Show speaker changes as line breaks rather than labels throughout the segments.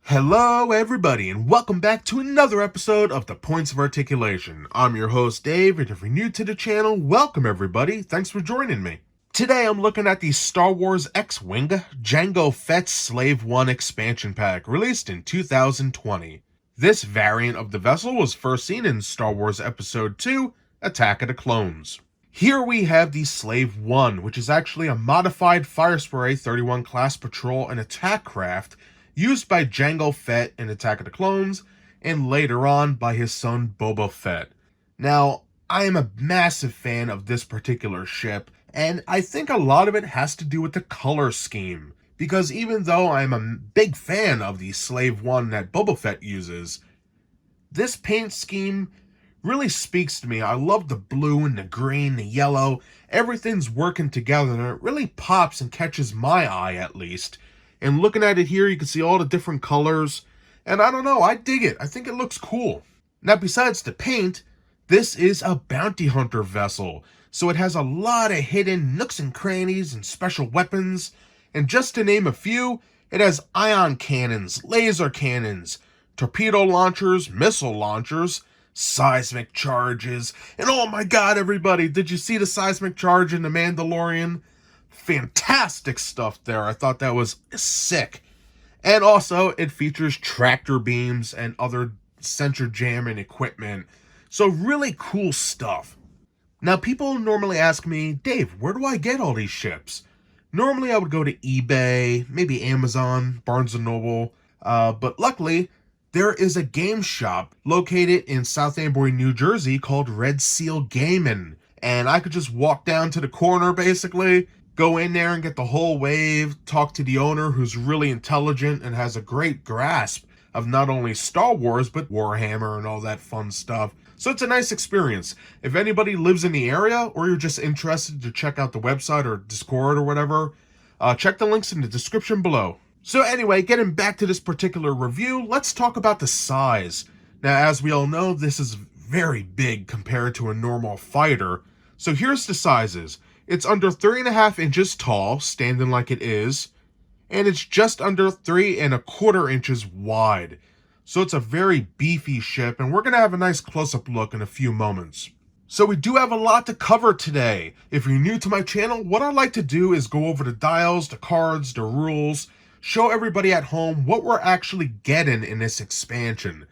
Hello everybody and welcome back to another episode of the Points of Articulation. I'm your host Dave, and if you're new to the channel, welcome everybody. Thanks for joining me. Today I'm looking at the Star Wars X-Wing Jango Fett Slave 1 expansion pack, released in 2020. This variant of the vessel was first seen in Star Wars Episode 2, Attack of the Clones. Here we have the Slave 1, which is actually a modified Firespray 31 class patrol and attack craft used by Jango Fett in Attack of the Clones, and later on by his son Boba Fett. Now, I am a massive fan of this particular ship, and I think a lot of it has to do with the color scheme, because even though I'm a big fan of the Slave 1 that Boba Fett uses, this paint scheme really speaks to me. I love the blue and the green, the yellow. Everything's working together and it really pops and catches my eye at least. And looking at it here, you can see all the different colors. And I don't know, I dig it. I think it looks cool. Now besides the paint, this is a bounty hunter vessel. So it has a lot of hidden nooks and crannies and special weapons. And just to name a few, it has ion cannons, laser cannons, torpedo launchers, missile launchers, seismic charges, and oh my god everybody, did you see the seismic charge in The Mandalorian? Fantastic stuff there. I thought that was sick. And also it features tractor beams and other sensor jamming equipment, so really cool stuff. Now people normally ask me, Dave, where do I get all these ships? Normally I would go to eBay, maybe Amazon, Barnes & Noble, but luckily there is a game shop located in South Amboy, New Jersey called Red Seal Gaming. And I could just walk down to the corner basically, go in there and get the whole wave, talk to the owner who's really intelligent and has a great grasp of not only Star Wars but Warhammer and all that fun stuff. So it's a nice experience. If anybody lives in the area or you're just interested to check out the website or Discord or whatever, check the links in the description below. So anyway, getting back to this particular review, let's talk about the size. Now, as we all know, this is very big compared to a normal fighter. So here's the sizes. It's under 3.5 inches tall, standing like it is, and it's just under 3.25 inches wide. So it's a very beefy ship, and we're going to have a nice close-up look in a few moments. So we do have a lot to cover today. If you're new to my channel, what I like to do is go over the dials, the cards, the rules, show everybody at home what we're actually getting in this expansion.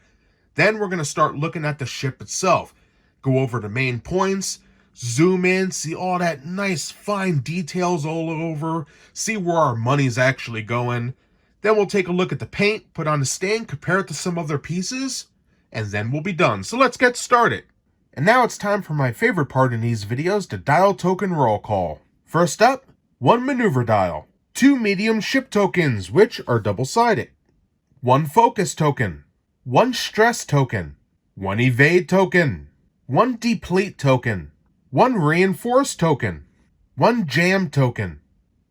Then we're going to start looking at the ship itself, go over the main points, zoom in, see all that nice fine details all over, see where our money's actually going. Then we'll take a look at the paint, put on the stain, compare it to some other pieces, and then we'll be done. So let's get started. And now it's time for my favorite part in these videos, the dial token roll call. First up, 1 maneuver dial. 2 medium ship tokens, which are double-sided. 1 focus token. 1 stress token. 1 evade token. 1 deplete token. 1 reinforce token. 1 jam token.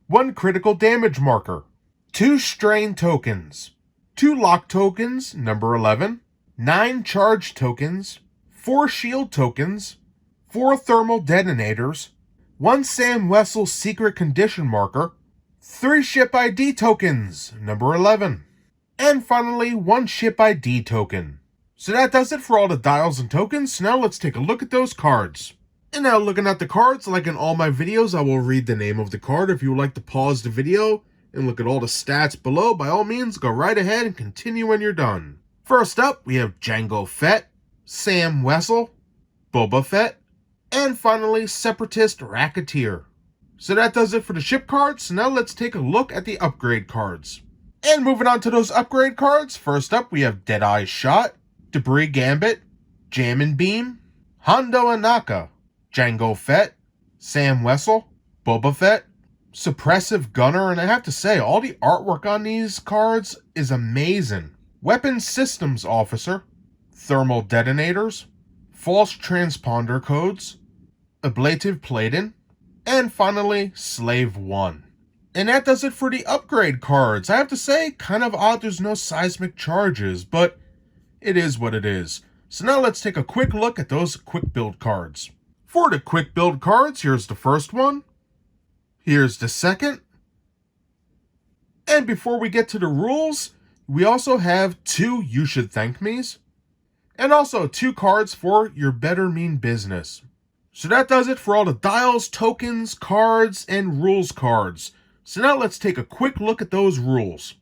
1 critical damage marker. 2 strain tokens. 2 lock tokens, number 11. 9 charge tokens. 4 shield tokens. 4 thermal detonators. 1 Sam Wessel secret condition marker. 3 ship ID tokens, number 11. And finally, 1 ship ID token. So that does it for all the dials and tokens. So now let's take a look at those cards. And now looking at the cards, like in all my videos, I will read the name of the card. If you would like to pause the video and look at all the stats below, by all means, go right ahead and continue when you're done. First up, we have Jango Fett, Sam Wessel, Boba Fett, and finally, Separatist Racketeer. So that does it for the ship cards. So now let's take a look at the upgrade cards. And moving on to those upgrade cards, first up we have Deadeye Shot, Debris Gambit, Jammin' Beam, Hondo Anaka, Jango Fett, Sam Wessel, Boba Fett, Suppressive Gunner, and I have to say, all the artwork on these cards is amazing. Weapons Systems Officer, Thermal Detonators, False Transponder Codes, Ablative Plating, and finally, Slave 1. And that does it for the upgrade cards. I have to say, kind of odd there's no seismic charges, but it is what it is. So now let's take a quick look at those quick build cards. For the quick build cards, here's the first one. Here's the second. And before we get to the rules, We also have 2 You Should Thank Me's, and also 2 cards for Your Better Mean Business. So that does it for all the dials, tokens, cards, and rules cards. So now let's take a quick look at those rules.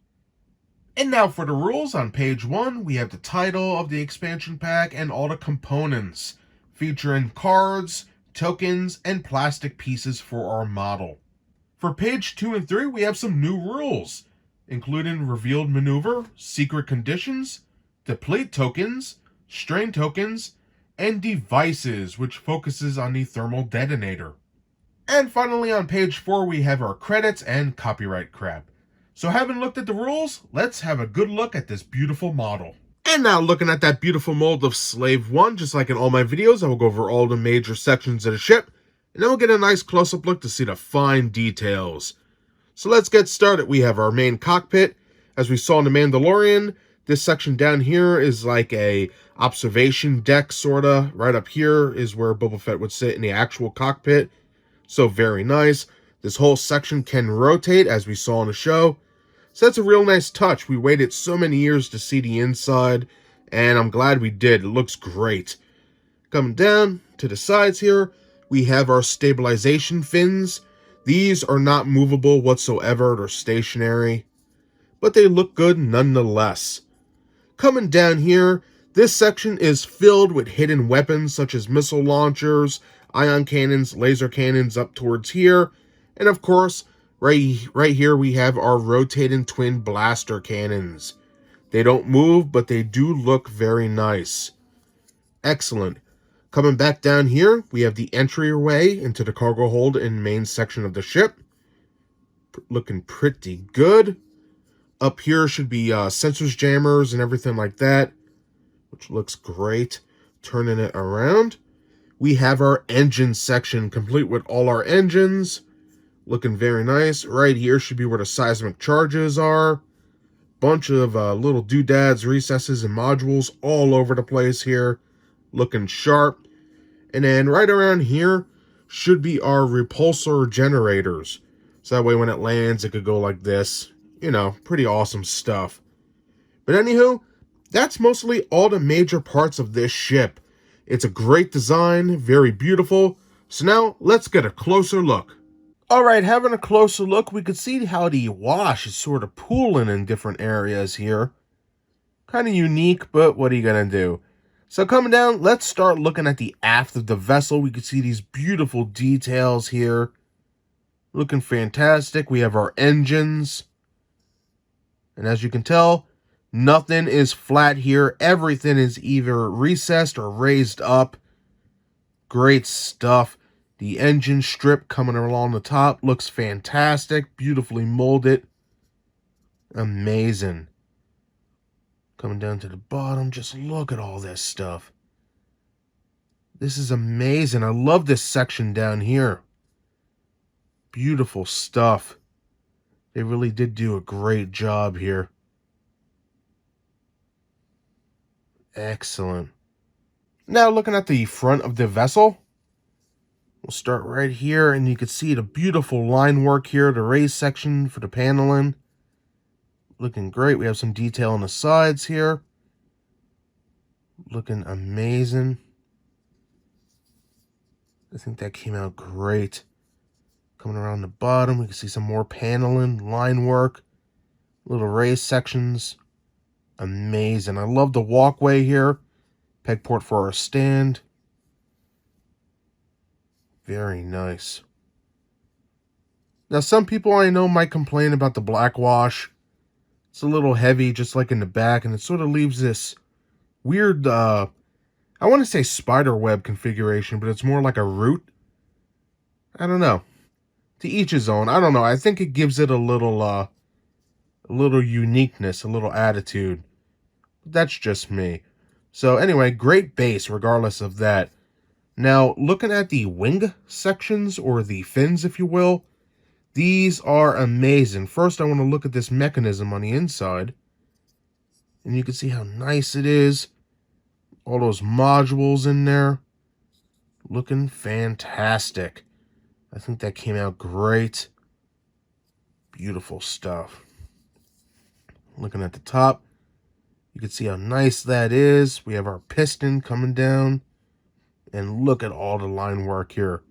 And now for the rules. On page 1, we have the title of the expansion pack and all the components, featuring cards, tokens, and plastic pieces for our model. For page 2 and 3, we have some new rules, including revealed maneuver, secret conditions, deplete tokens, strain tokens, and devices, which focuses on the thermal detonator. And finally, on page 4, we have our credits and copyright crap. So having looked at the rules, let's have a good look at this beautiful model. And now looking at that beautiful mold of Slave 1, just like in all my videos, I will go over all the major sections of the ship, and then we'll get a nice close-up look to see the fine details. So let's get started. We have our main cockpit. As we saw in The Mandalorian, this section down here is like a observation deck, sorta. Right up here is where Boba Fett would sit in the actual cockpit. So very nice. This whole section can rotate, as we saw in the show. So that's a real nice touch. We waited so many years to see the inside, and I'm glad we did. It looks great. Coming down to the sides here, we have our stabilization fins. These are not movable whatsoever. They're stationary, but they look good nonetheless. Coming down here, this section is filled with hidden weapons such as missile launchers, ion cannons, laser cannons up towards here, and of course, right here we have our rotating twin blaster cannons. They don't move, but they do look very nice. Excellent. Coming back down here, we have the entryway into the cargo hold and main section of the ship. Looking pretty good. Up here should be sensors jammers and everything like that, which looks great. Turning it around, we have our engine section, complete with all our engines. Looking very nice. Right here should be where the seismic charges are. Bunch of little doodads, recesses, and modules all over the place here. Looking sharp. And then right around here should be our repulsor generators. So that way when it lands, it could go like this. You know, pretty awesome stuff. But anywho, that's mostly all the major parts of this ship. It's a great design, very beautiful. So now, let's get a closer look. Alright, having a closer look, we can see how the wash is sort of pooling in different areas here. Kind of unique, but what are you going to do? So coming down, let's start looking at the aft of the vessel. We can see these beautiful details here. Looking fantastic. We have our engines. And as you can tell, nothing is flat here. Everything is either recessed or raised up. Great stuff. The engine strip coming along the top looks fantastic. Beautifully molded. Amazing. Coming down to the bottom, just look at all this stuff. This is amazing. I love this section down here. Beautiful stuff. They really did do a great job here. Excellent. Now looking at the front of the vessel, we'll start right here, and you can see the beautiful line work here, the raised section for the paneling. Looking great. We have some detail on the sides here. Looking amazing. I think that came out great. Coming around the bottom, we can see some more paneling, line work, little raised sections. Amazing. I love the walkway here. Peg port for our stand. Very nice. Now, some people I know might complain about the black wash. It's a little heavy, just like in the back, and it sort of leaves this weird, I want to say spider web configuration, but it's more like a root. I don't know. To each his own. I don't know. I think it gives it a little uniqueness, a little attitude. That's just me. So anyway, great base regardless of that. Now, looking at the wing sections, or the fins, if you will, these are amazing. First, I want to look at this mechanism on the inside. And you can see how nice it is. All those modules in there. Looking fantastic. I think that came out great. Beautiful stuff. Looking at the top, you can see how nice that is. We have our piston coming down. And look at all the line work here.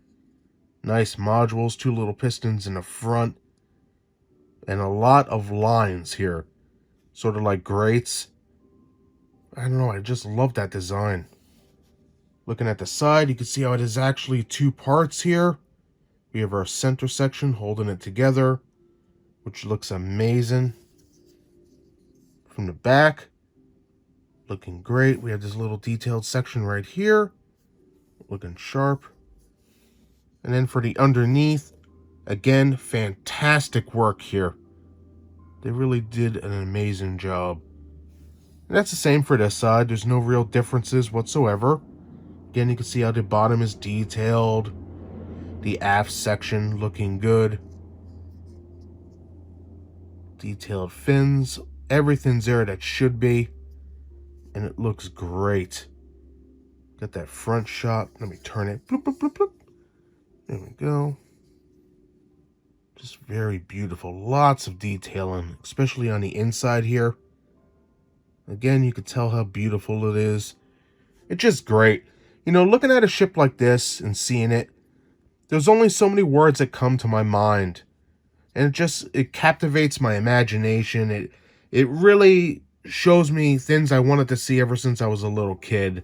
Nice modules, 2 little pistons in the front. And a lot of lines here. Sort of like grates. I don't know, I just love that design. Looking at the side, you can see how it is actually 2 parts here. We have our center section holding it together, which looks amazing. From the back, looking great. We have this little detailed section right here, looking sharp. And then for the underneath, again, fantastic work here. They really did an amazing job. And that's the same for this side. There's no real differences whatsoever. Again, you can see how the bottom is detailed. The aft section looking good. Detailed fins. Everything's there that should be. And it looks great. Got that front shot. Let me turn it. Bloop, bloop, bloop, bloop. There we go. Just very beautiful. Lots of detailing, especially on the inside here. Again, you can tell how beautiful it is. It's just great. You know, looking at a ship like this and seeing it, there's only so many words that come to my mind. And it captivates my imagination. It really shows me things I wanted to see ever since I was a little kid.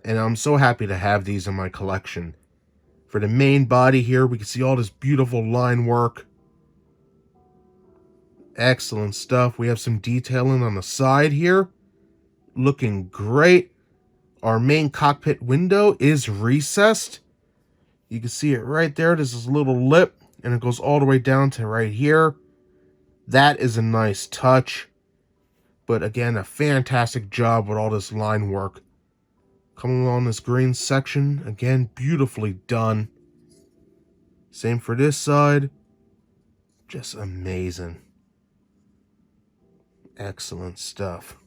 And I'm so happy to have these in my collection. For the main body here, we can see all this beautiful line work. Excellent stuff. We have some detailing on the side here. Looking great. Our main cockpit window is recessed. You can see it right there. There's this little lip, and it goes all the way down to right here. That is a nice touch. But again, a fantastic job with all this line work. Coming along this green section, again, beautifully done. Same for this side. Just amazing. Excellent stuff.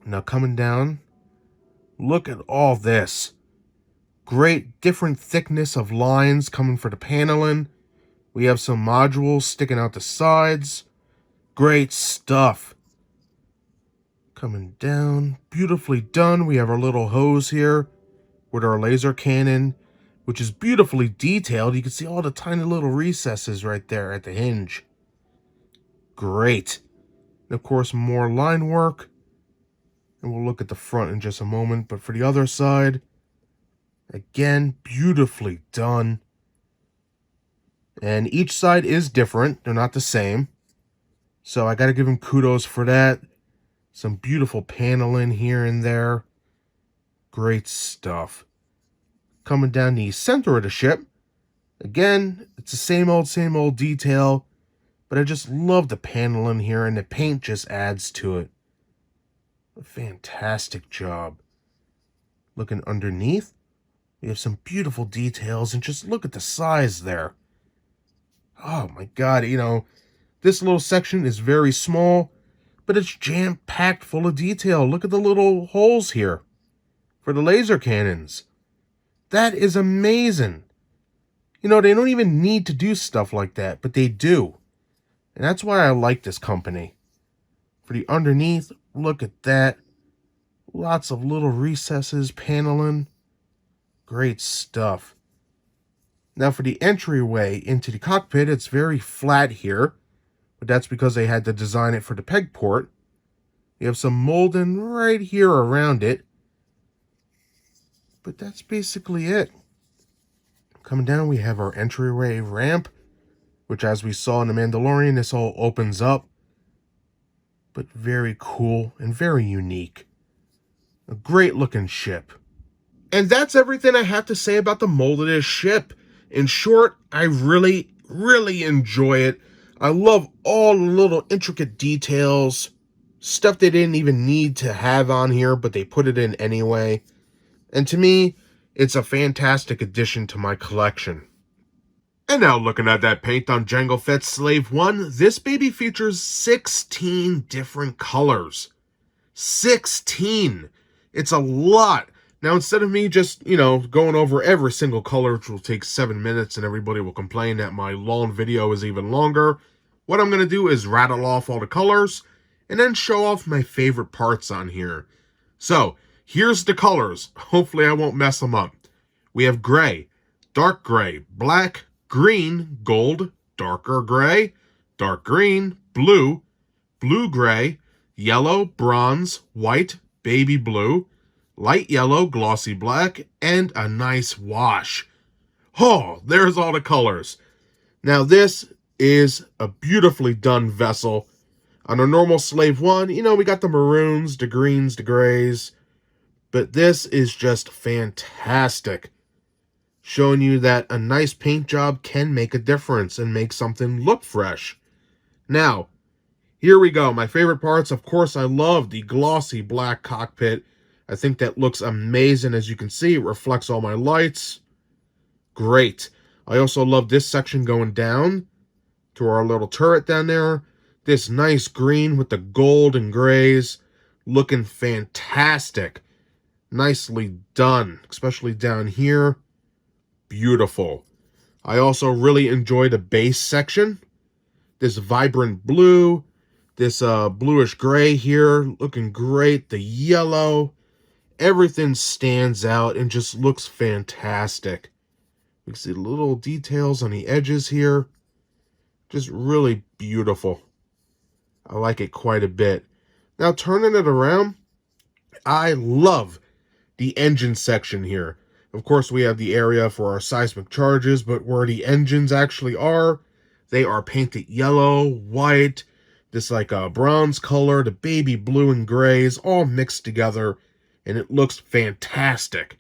Now coming down, look at all this. Great different thickness of lines coming for the paneling. We have some modules sticking out the sides. Great stuff. Coming down, beautifully done. We have our little hose here with our laser cannon, which is beautifully detailed. You can see all the tiny little recesses right there at the hinge. Great. And of course, more line work. And we'll look at the front in just a moment. But for the other side, again, beautifully done. And each side is different. They're not the same. So I got to give them kudos for that. Some beautiful paneling here and there. Great stuff. Coming down the center of the ship. Again, it's the same old detail. But I just love the paneling here, and the paint just adds to it. A fantastic job. Looking underneath, we have some beautiful details, and just look at the size there. Oh my God, you know, this little section is very small, but it's jam-packed full of detail. Look at the little holes here for the laser cannons. That is amazing. You know, they don't even need to do stuff like that, but they do. And that's why I like this company. For the underneath, look at that. Lots of little recesses, paneling. Great stuff. Now for the entryway into the cockpit, it's very flat here. But that's because they had to design it for the peg port. You have some molding right here around it. But that's basically it. Coming down, we have our entryway ramp, which as we saw in The Mandalorian, this all opens up. But very cool and very unique. A great looking ship. And that's everything I have to say about the mold of this ship. In short, I really enjoy it. I love all the little intricate details. Stuff they didn't even need to have on here, but they put it in anyway. And to me, it's a fantastic addition to my collection. And now looking at that paint on Jango Fett's Slave 1, this baby features 16 different colors. 16! It's a lot. Now instead of me just, going over every single color, which will take 7 minutes and everybody will complain that my long video is even longer, what I'm going to do is rattle off all the colors and then show off my favorite parts on here. So, here's the colors. Hopefully I won't mess them up. We have gray, dark gray, black, green, gold, darker gray, dark green, blue, blue gray, yellow, bronze, white, baby blue, light yellow, glossy black, and a nice wash. Oh, there's all the colors. Now this is a beautifully done vessel. On a normal Slave 1, we got the maroons, the greens, the grays, but this is just fantastic. Showing you that a nice paint job can make a difference and make something look fresh. Now, here we go. My favorite parts, of course, I love the glossy black cockpit. I think that looks amazing. As you can see, it reflects all my lights. Great. I also love this section going down to our little turret down there. This nice green with the gold and grays. Looking fantastic. Nicely done, especially down here. Beautiful. I also really enjoy the base section. This vibrant blue. This bluish gray here, looking great. The yellow, everything stands out and just looks fantastic. We can see little details on the edges here. Just really beautiful. I like it quite a bit. Now turning it around, I love the engine section here. Of course, we have the area for our seismic charges, but where the engines actually are, they are painted yellow, white, this like a bronze color, the baby blue and grays all mixed together, and it looks fantastic.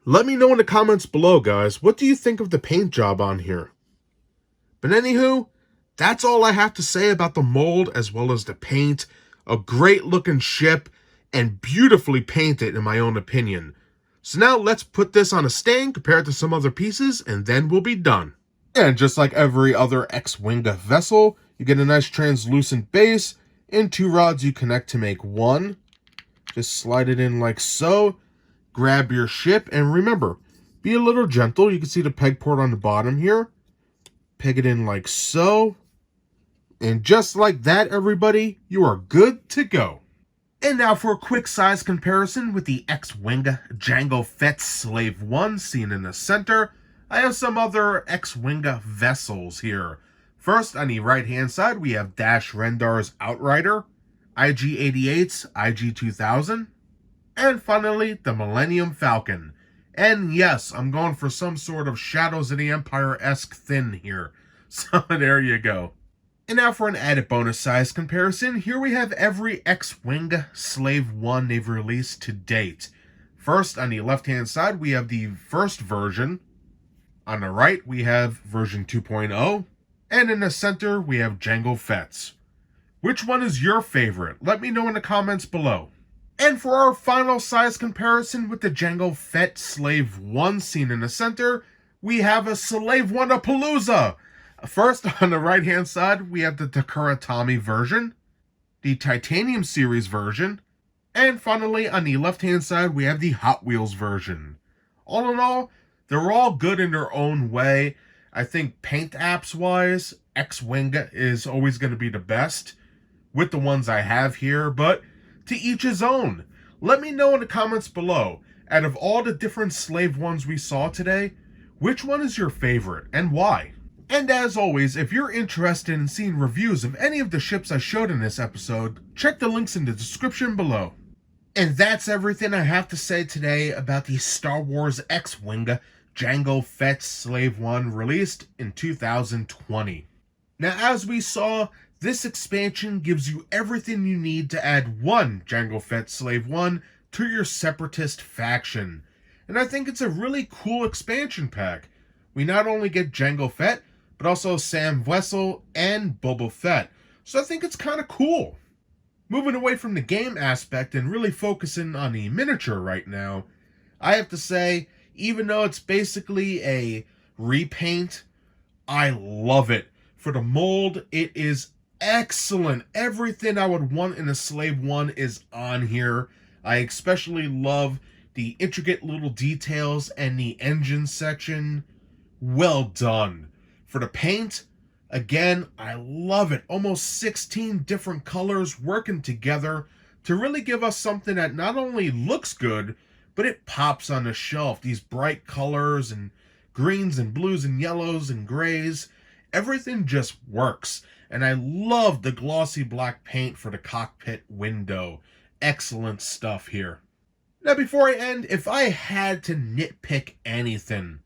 Let me know in the comments below, guys, what do you think of the paint job on here? But anywho, that's all I have to say about the mold as well as the paint. A great looking ship and beautifully painted in my own opinion. So now let's put this on a stand compared to some other pieces and then we'll be done. And just like every other X-Wing vessel, you get a nice translucent base and 2 rods you connect to make one. Just slide it in like so. Grab your ship and remember, be a little gentle. You can see the peg port on the bottom here. Peg it in like so. And just like that, everybody, you are good to go. And now for a quick size comparison with the X-Wing Jango Fett Slave 1 seen in the center, I have some other X-Wing vessels here. First, on the right-hand side, we have Dash Rendar's Outrider, IG-88's IG-2000, and finally, the Millennium Falcon. And yes, I'm going for some sort of Shadows of the Empire-esque thin here. So there you go. And now for an added bonus size comparison, here we have every X-Wing Slave 1 they've released to date. First, on the left-hand side, we have the first version. On the right, we have version 2.0. And in the center, we have Jango Fett's. Which one is your favorite? Let me know in the comments below. And for our final size comparison with the Jango Fett Slave 1 seen in the center, we have a Slave 1-a-Palooza. First, on the right-hand side, we have the Takara Tomy version, the Titanium Series version, and finally, on the left-hand side, we have the Hot Wheels version. All in all, they're all good in their own way. I think paint apps-wise, X-Wing is always going to be the best with the ones I have here, but to each his own. Let me know in the comments below, out of all the different Slave 1s we saw today, which one is your favorite and why? And as always, if you're interested in seeing reviews of any of the ships I showed in this episode, check the links in the description below. And that's everything I have to say today about the Star Wars X-Wing Jango Fett Slave 1 released in 2020. Now, as we saw, this expansion gives you everything you need to add one Jango Fett Slave 1 to your Separatist faction. And I think it's a really cool expansion pack. We not only get Jango Fett, but also Sam Wessel and Boba Fett. So I think it's kind of cool. Moving away from the game aspect and really focusing on the miniature right now, I have to say, even though it's basically a repaint, I love it. For the mold, it is excellent. Everything I would want in a Slave 1 is on here. I especially love the intricate little details and the engine section. Well done. For the paint, Again, I love it. Almost 16 different colors working together to really give us something that not only looks good, but it pops on the shelf. These bright colors and greens and blues and yellows and grays, everything just works. And I love the glossy black paint for the cockpit window. Excellent stuff here. Now, before I end, if I had to nitpick anything,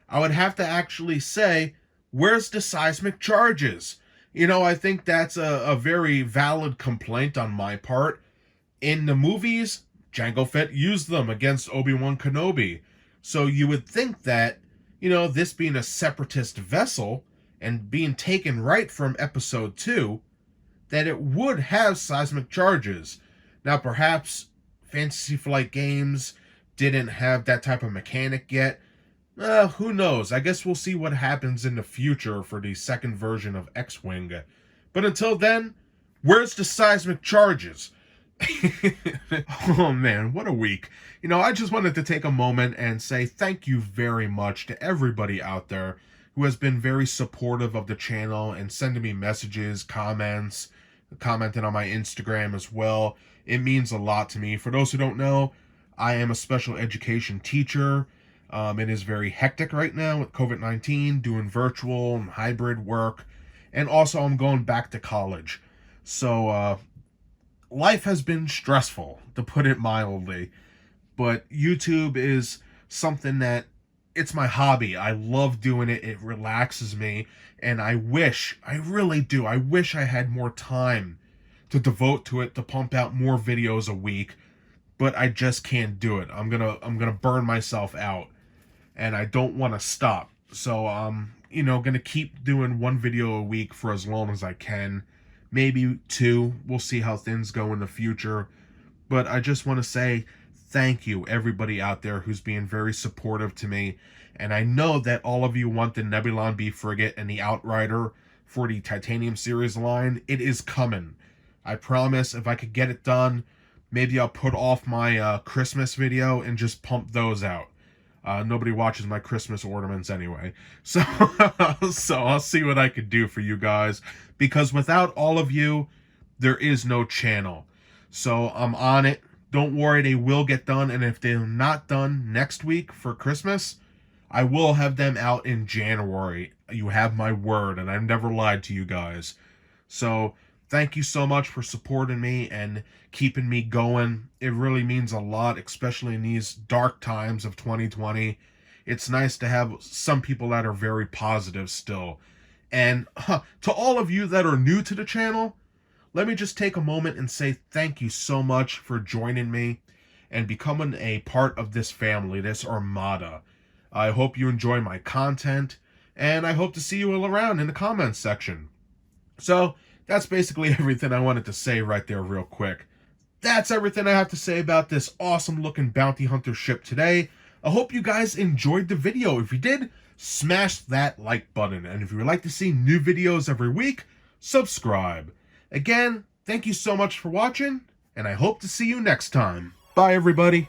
I would have to actually say, where's the seismic charges? I think that's a very valid complaint on my part. In the movies, Jango Fett used them against Obi-Wan Kenobi. So you would think that, this being a separatist vessel and being taken right from episode 2, that it would have seismic charges. Now, perhaps Fantasy Flight Games didn't have that type of mechanic yet. Who knows? I guess we'll see what happens in the future for the second version of X-Wing. But until then, where's the seismic charges? Oh man, what a week. I just wanted to take a moment and say thank you very much to everybody out there who has been very supportive of the channel and sending me messages, comments, commenting on my Instagram as well. It means a lot to me. For those who don't know, I am a special education teacher. It is very hectic right now with COVID-19, doing virtual and hybrid work. And also I'm going back to college. So life has been stressful, to put it mildly. But YouTube is something that, it's my hobby. I love doing it. It relaxes me. And I really do, I wish I had more time to devote to it, to pump out more videos a week. But I just can't do it. I'm gonna burn myself out. And I don't want to stop. So I'm, gonna keep doing one video a week for as long as I can. Maybe 2. We'll see how things go in the future. But I just want to say thank you, everybody out there who's being very supportive to me. And I know that all of you want the Nebulon B frigate and the Outrider for the Titanium series line. It is coming. I promise, if I could get it done, maybe I'll put off my Christmas video and just pump those out. Nobody watches my Christmas ornaments anyway. So, so I'll see what I could do for you guys. Because without all of you, there is no channel. So I'm on it. Don't worry, they will get done. And if they're not done next week for Christmas, I will have them out in January. You have my word, and I've never lied to you guys. So thank you so much for supporting me and keeping me going. It really means a lot, especially in these dark times of 2020. It's nice to have some people that are very positive still. And to all of you that are new to the channel, let me just take a moment and say thank you so much for joining me and becoming a part of this family, this armada. I hope you enjoy my content, and I hope to see you all around in the comments section. So, that's basically everything I wanted to say right there real quick. That's everything I have to say about this awesome looking bounty hunter ship today. I hope you guys enjoyed the video. If you did, smash that like button. And if you would like to see new videos every week, subscribe. Again, thank you so much for watching, and I hope to see you next time. Bye, everybody.